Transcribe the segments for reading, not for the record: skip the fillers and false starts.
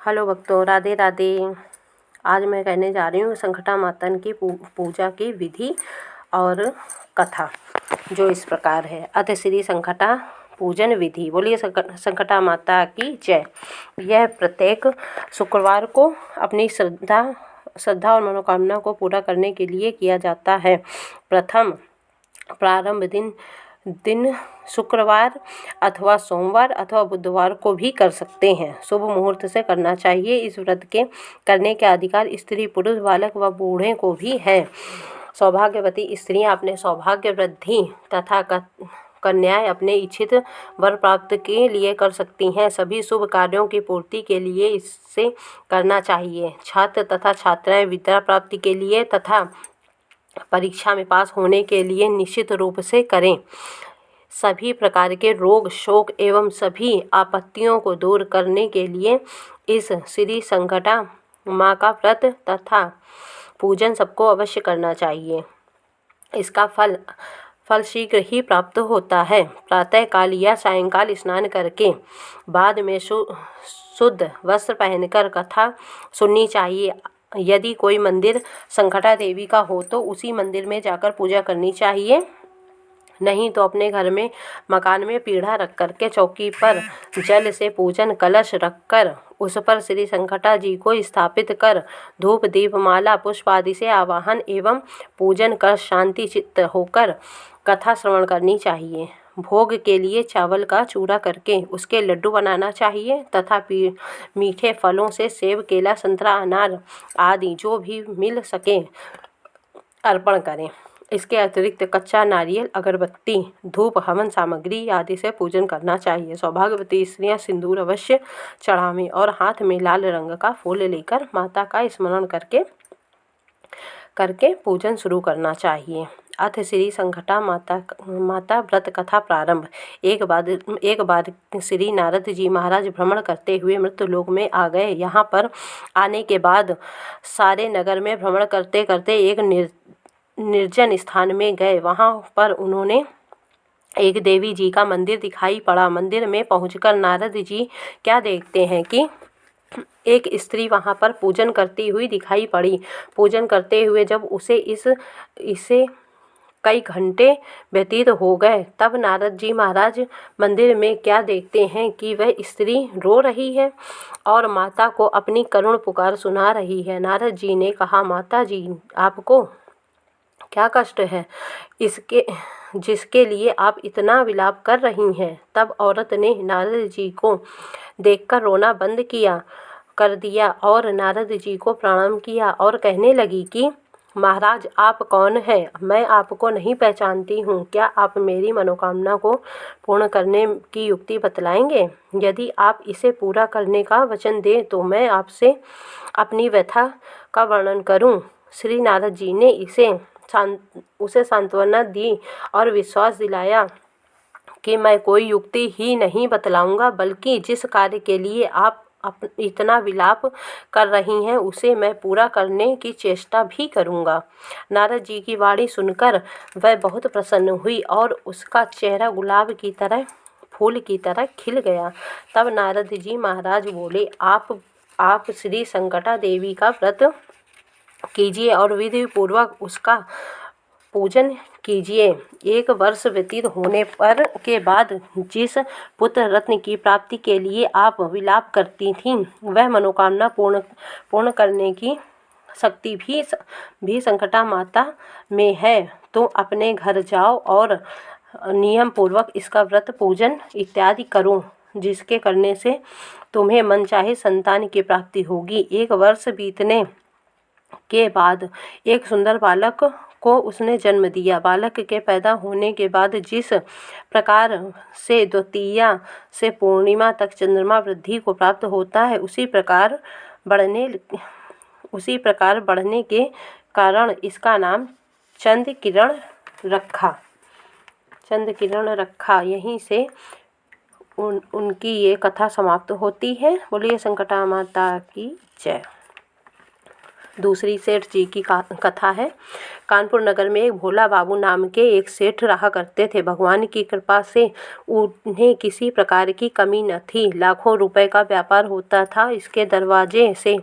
Hello भक्तों, राधे राधे। आज मैं कहने जा रही हूँ संकटा माता की पूजा की विधि और कथा, जो इस प्रकार है। अथ श्री संकटा पूजन विधि। बोलिए संकटा माता की जय। यह प्रत्येक शुक्रवार को अपनी श्रद्धा और मनोकामना को पूरा करने के लिए किया जाता है। प्रथम प्रारंभ दिन शुक्रवार अथवा सोमवार अथवा बुधवार को भी कर सकते हैं। शुभ मुहूर्त से करना चाहिए। इस व्रत के करने के अधिकार स्त्री, पुरुष, बालक व बूढ़े को भी है। सौभाग्यवती स्त्रियां अपने सौभाग्य वृद्धि तथा कन्याएं अपने इच्छित वर प्राप्त के लिए कर सकती हैं। सभी शुभ कार्यों की पूर्ति के लिए इससे करना चाहिए। छात्र तथा छात्राएं विद्या प्राप्ति के लिए तथा परीक्षा में पास होने के लिए निश्चित रूप से करें। सभी प्रकार के रोग, शोक एवं सभी आपत्तियों को दूर करने के लिए इस श्री संकटा माँ का व्रत तथा पूजन सबको अवश्य करना चाहिए। इसका फल शीघ्र ही प्राप्त होता है। प्रातः काल या सायंकाल स्नान करके बाद में शुद्ध वस्त्र पहनकर कथा सुननी चाहिए। यदि कोई मंदिर संकटा देवी का हो तो उसी मंदिर में जाकर पूजा करनी चाहिए। नहीं तो अपने घर में मकान में पीढ़ा रख कर के चौकी पर जल से पूजन कलश रखकर उस पर श्री संकटा जी को स्थापित कर धूप, दीप, माला, पुष्प आदि से आवाहन एवं पूजन कर शांति चित्त होकर कथा श्रवण करनी चाहिए। भोग के लिए चावल का चूरा करके उसके लड्डू बनाना चाहिए तथा मीठे फलों से सेब, केला, संतरा, अनार आदि जो भी मिल सके अर्पण करें। इसके अतिरिक्त कच्चा नारियल, अगरबत्ती, धूप, हवन सामग्री आदि से पूजन करना चाहिए। सौभाग्यवती स्त्रियां सिंदूर अवश्य चढ़ावें और हाथ में लाल रंग का फूल लेकर माता का स्मरण करके पूजन शुरू करना चाहिए। अथ श्री संकटा माता व्रत कथा प्रारंभ। एक बार श्री नारद जी महाराज भ्रमण करते हुए मृत्युलोक में आ गए। यहाँ पर आने के बाद सारे नगर में भ्रमण करते करते एक निर्जन स्थान में गए। वहाँ पर उन्होंने एक देवी जी का मंदिर दिखाई पड़ा। मंदिर में पहुंचकर नारद जी क्या देखते हैं कि एक स्त्री वहाँ पर पूजन करती हुई दिखाई पड़ी। पूजन करते हुए जब इसे कई घंटे व्यतीत हो गए, तब नारद जी महाराज मंदिर में क्या देखते हैं कि वह स्त्री रो रही है और माता को अपनी करुण पुकार सुना रही है। नारद जी ने कहा, माता जी, आपको क्या कष्ट है जिसके लिए आप इतना विलाप कर रही हैं। तब औरत ने नारद जी को देखकर रोना बंद कर दिया और नारद जी को प्रणाम किया और कहने लगी कि महाराज, आप कौन हैं? मैं आपको नहीं पहचानती हूँ। क्या आप मेरी मनोकामना को पूर्ण करने की युक्ति बतलाएंगे? यदि आप इसे पूरा करने का वचन दें तो मैं आपसे अपनी व्यथा का वर्णन करूँ। श्री नारद जी ने उसे सांत्वना दी और विश्वास दिलाया कि मैं कोई युक्ति ही नहीं बतलाऊंगा, बल्कि जिस कार्य के लिए आप इतना विलाप कर रही हैं उसे मैं पूरा करने की चेष्टा भी करूंगा। नारद जी की वाणी सुनकर वह बहुत प्रसन्न हुई और उसका चेहरा गुलाब की तरह, फूल की तरह खिल गया। तब नारद जी महाराज बोले, आप श्री संकटा देवी का व्रत कीजिए और विधि पूर्वक उसका पूजन कीजिए। 1 वर्ष व्यतीत होने के बाद जिस पुत्र रत्न की प्राप्ति के लिए आप विलाप करती थीं, वह मनोकामना पूर्ण करने की शक्ति भी संकटा माता में है। तो अपने घर जाओ और नियम पूर्वक इसका व्रत, पूजन इत्यादि करो, जिसके करने से तुम्हें मनचाहे संतान की प्राप्ति होगी। 1 वर्ष बीतने के बाद एक सुंदर बालक को उसने जन्म दिया। बालक के पैदा होने के बाद जिस प्रकार से द्वितीया से पूर्णिमा तक चंद्रमा वृद्धि को प्राप्त होता है, उसी प्रकार बढ़ने के कारण इसका नाम चंद्र किरण रखा। यहीं से उनकी ये कथा समाप्त होती है। बोलिए संकटा माता की जय। दूसरी सेठ जी की कथा है। कानपुर नगर में एक भोला बाबू नाम के एक सेठ रहा करते थे। भगवान की कृपा से उन्हें किसी प्रकार की कमी न थी। लाखों रुपए का व्यापार होता था। इसके दरवाजे से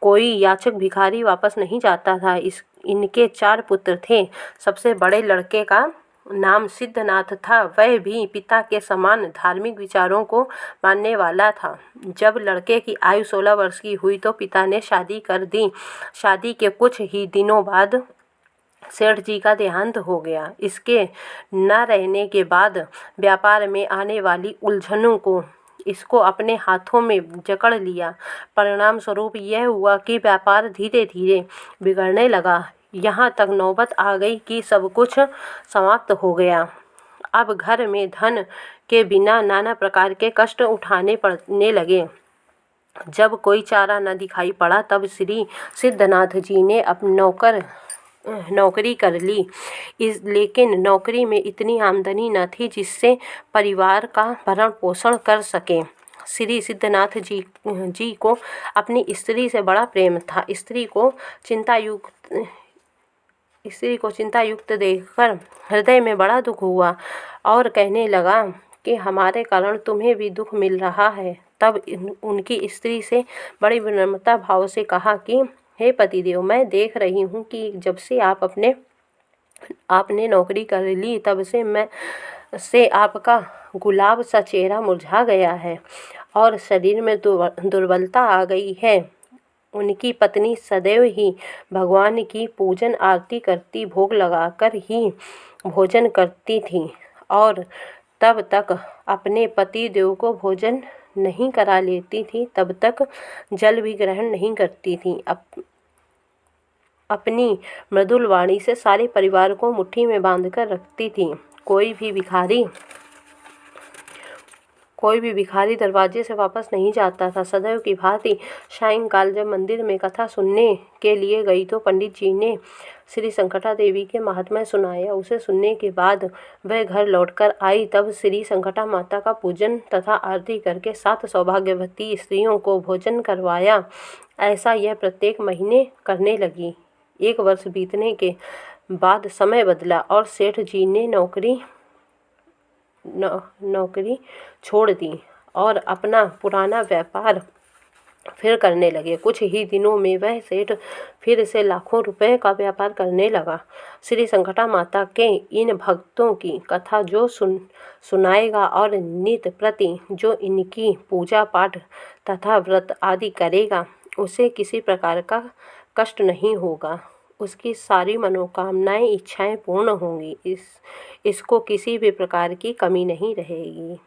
कोई याचक भिखारी वापस नहीं जाता था। इनके 4 पुत्र थे। सबसे बड़े लड़के का नाम सिद्धनाथ था। वह भी पिता के समान धार्मिक विचारों को मानने वाला था। जब लड़के की आयु 16 वर्ष की हुई तो पिता ने शादी कर दी। शादी के कुछ ही दिनों बाद सेठ जी का देहांत हो गया। इसके न रहने के बाद व्यापार में आने वाली उलझनों को इसको अपने हाथों में जकड़ लिया। परिणाम स्वरूप यह हुआ कि व्यापार धीरे धीरे बिगड़ने लगा। यहाँ तक नौबत आ गई कि सब कुछ समाप्त हो गया। अब घर में धन के बिना नाना प्रकार के कष्ट उठाने पड़ने लगे। जब कोई चारा न दिखाई पड़ा तब श्री सिद्धनाथ जी ने नौकरी कर ली। लेकिन नौकरी में इतनी आमदनी न थी जिससे परिवार का भरण पोषण कर सके। श्री सिद्धनाथ जी को अपनी स्त्री से बड़ा प्रेम था। स्त्री को चिंतायुक्त देखकर हृदय में बड़ा दुख हुआ और कहने लगा कि हमारे कारण तुम्हें भी दुख मिल रहा है। तब उनकी स्त्री से बड़ी विनम्रता भाव से कहा कि हे पतिदेव, मैं देख रही हूँ कि जब से आपने नौकरी कर ली तब से आपका गुलाब सा चेहरा मुरझा गया है और शरीर में दुर्बलता आ गई है। उनकी पत्नी सदैव ही भगवान की पूजन आरती करती, भोग लगाकर ही भोजन करती थी और तब तक अपने पति देव को भोजन नहीं करा लेती थी, तब तक जल भी ग्रहण नहीं करती थी। अपनी मृदुल वाणी से सारे परिवार को मुट्ठी में बांधकर रखती थी। कोई भी भिखारी दरवाजे से वापस नहीं जाता था। सदैव की भांति सायंकाल जब मंदिर में कथा सुनने के लिए गई तो पंडित जी ने श्री संकटा देवी के महात्म्य सुनाया। उसे सुनने के बाद वह घर लौटकर आई। तब श्री संकटा माता का पूजन तथा आरती करके 7 सौभाग्यवती स्त्रियों को भोजन करवाया। ऐसा यह प्रत्येक महीने करने लगी। 1 वर्ष बीतने के बाद समय बदला और सेठ जी ने नौकरी छोड़ दी और अपना पुराना व्यापार फिर करने लगे। कुछ ही दिनों में वह सेठ फिर से लाखों रुपए का व्यापार करने लगा। श्री संकटा माता के इन भक्तों की कथा जो सुनाएगा और नित्य प्रति जो इनकी पूजा पाठ तथा व्रत आदि करेगा, उसे किसी प्रकार का कष्ट नहीं होगा। उसकी सारी मनोकामनाएं, इच्छाएं पूर्ण होंगी। इसको किसी भी प्रकार की कमी नहीं रहेगी।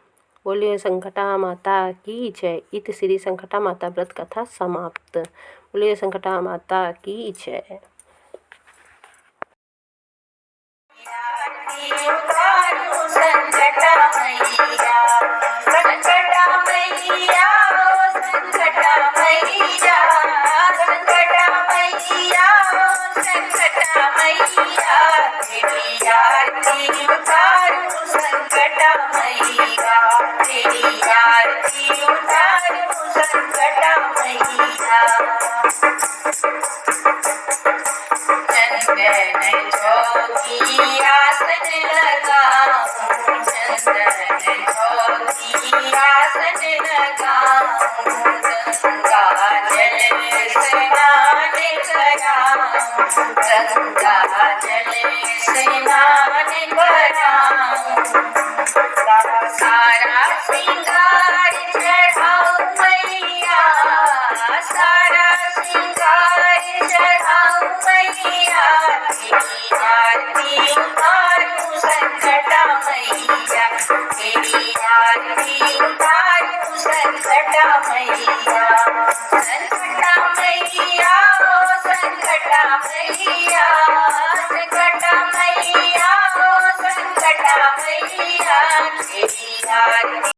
बोलिए संकटा माता की जय। इत श्री संकटा माता व्रत कथा समाप्त। बोलिए संकटा माता की जय।